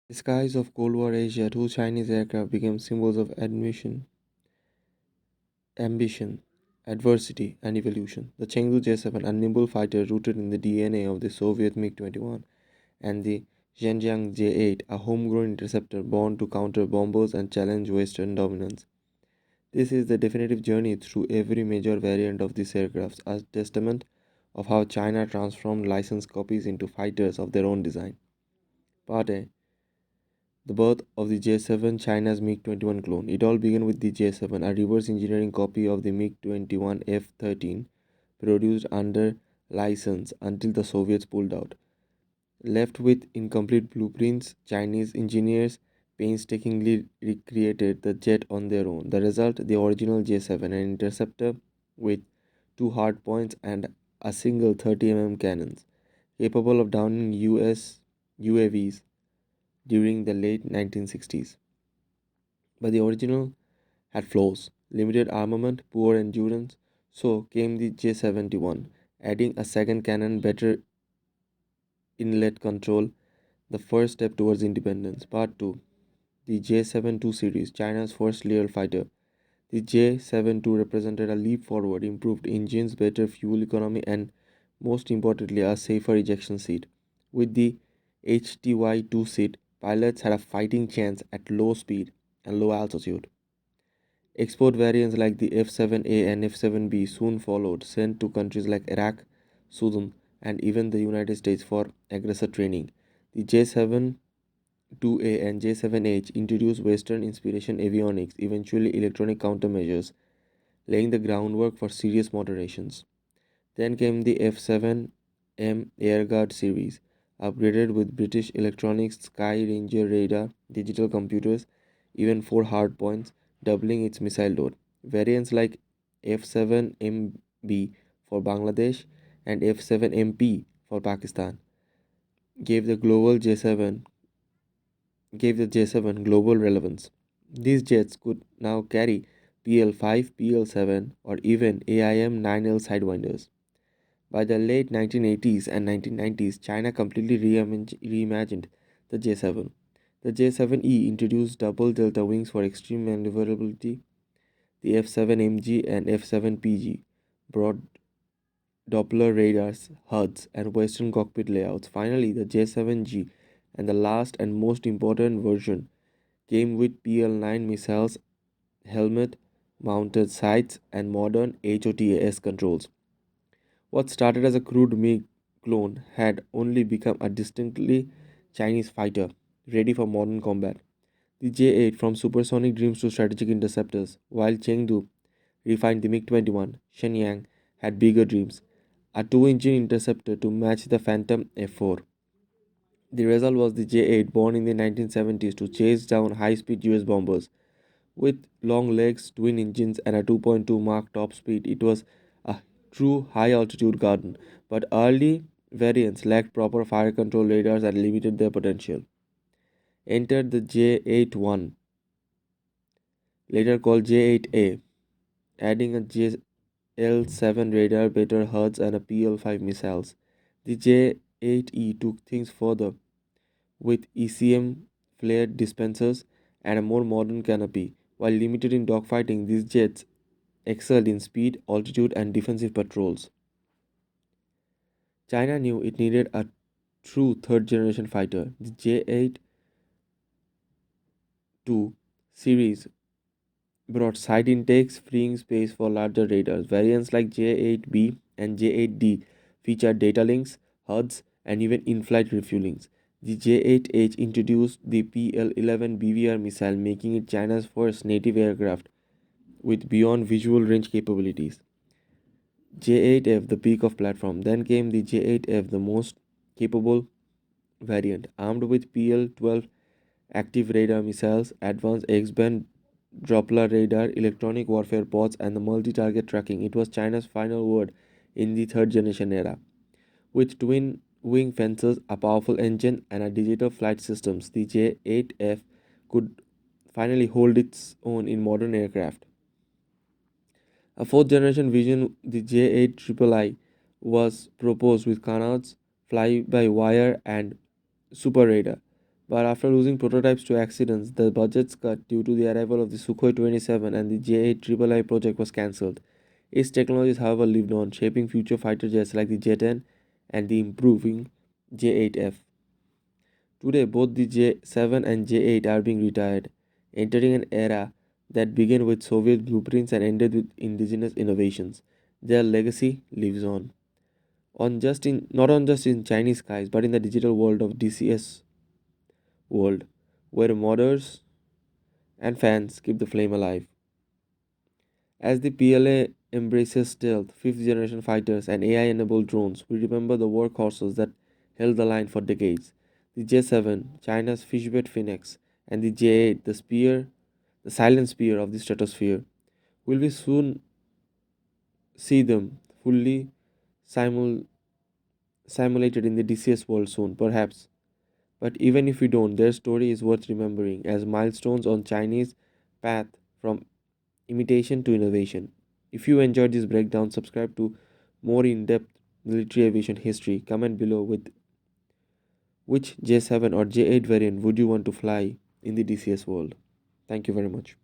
The skies of Cold War Asia, two Chinese aircraft became symbols of ambition, adversity, and evolution. The Chengdu J-7, a nimble fighter rooted in the DNA of the Soviet MiG-21, and the Shenyang J-8, a homegrown interceptor born to counter bombers and challenge Western dominance. This is the definitive journey through every major variant of these aircraft, a testament of how China transformed licensed copies into fighters of their own design. Part A. The birth of the J-7, China's MiG-21 clone. It all began with the J-7, a reverse engineering copy of the MiG-21 F-13 produced under license until the Soviets pulled out. Left with incomplete blueprints, Chinese engineers painstakingly recreated the jet on their own. The result, the original J-7, an interceptor with two hardpoints and a single 30 cannon, capable of downing US UAVs during the late 1960s. But the original had flaws, limited armament, poor endurance. So came the J-71, adding a second cannon, better inlet control, the first step towards independence. Part 2. The J-72 series, China's first real fighter. The J-72 represented a leap forward, improved engines, better fuel economy, and most importantly, a safer ejection seat. With the HTY-2 seat, pilots had a fighting chance at low speed and low altitude. Export variants like the F-7A and F-7B soon followed, sent to countries like Iraq, Sudan, and even the United States for aggressor training. The J-7-2A and J-7H introduced Western inspiration avionics, eventually electronic countermeasures, laying the groundwork for serious moderations. Then came the F-7M Airguard series, upgraded with British electronics, Sky Ranger radar, digital computers, even four hardpoints, doubling its missile load. Variants like F-7MB for Bangladesh and F-7MP for Pakistan gave the global J7 gave the J7 global relevance. These jets could now carry PL-5, PL-7, or even AIM-9L sidewinders. By the late 1980s and 1990s, China completely reimagined the J-7. The J-7E introduced double delta wings for extreme maneuverability. The F-7MG and F-7PG brought Doppler radars, HUDs, and Western cockpit layouts. Finally, the J-7G, and the last and most important version, came with PL-9 missiles, helmet-mounted sights, and modern HOTAS controls. What started as a crude MiG clone had only become a distinctly Chinese fighter, ready for modern combat. The J-8, from supersonic dreams to strategic interceptors, while Chengdu refined the MiG-21, Shenyang had bigger dreams, a two-engine interceptor to match the Phantom F-4. The result was the J-8, born in the 1970s to chase down high-speed US bombers. With long legs, twin engines, and a 2.2 Mach top speed, it was a true high-altitude garden, but early variants lacked proper fire control radars and limited their potential. Entered the J-8-1, later called J-8A, adding a JL-7 radar, better HUDs, and a PL-5 missiles. The J-8E took things further with ECM flare dispensers and a more modern canopy. While limited in dogfighting, these jets excelled in speed, altitude, and defensive patrols. China knew it needed a true third generation fighter. The J-8 2 series brought side intakes, freeing space for larger radars. Variants like J-8B and J-8D featured data links, HUDs, and even in-flight refuelings. The J-8H introduced the PL-11 BVR missile, making it China's first native aircraft with beyond visual range capabilities. J-8F, the peak of platform. Then came the J-8F, the most capable variant, armed with PL-12 active radar missiles, advanced X-band Doppler radar, electronic warfare pods, and the multi-target tracking. It was China's final word in the third generation era. With twin wing fences, a powerful engine, and a digital flight systems, the J-8F could finally hold its own in modern aircraft. A fourth generation version, the J-8 III, was proposed with canards, fly-by-wire, and super radar. But after losing prototypes to accidents, the budgets cut due to the arrival of the Sukhoi 27 and the J-8 III project was cancelled. Its technologies, however, lived on, shaping future fighter jets like the J-10 and the improving J-8F. Today, both the J-7 and J-8 are being retired, entering an era that began with Soviet blueprints and ended with indigenous innovations. Their legacy lives not on just in Chinese skies, but in the digital world of DCS World, where modders and fans keep the flame alive. As the PLA embraces stealth, fifth generation fighters, and AI enabled drones, we remember the workhorses that held the line for decades. The J-7, China's fishbait phoenix, and the J-8, the silent spear of the stratosphere. Will we soon see them fully simul- simulated in the DCS world soon? Perhaps. But even if we don't, their story is worth remembering as milestones on Chinese path from imitation to innovation. If you enjoyed this breakdown, subscribe to more in-depth military aviation history. Comment below with which J-7 or J-8 variant would you want to fly in the DCS world. Thank you very much.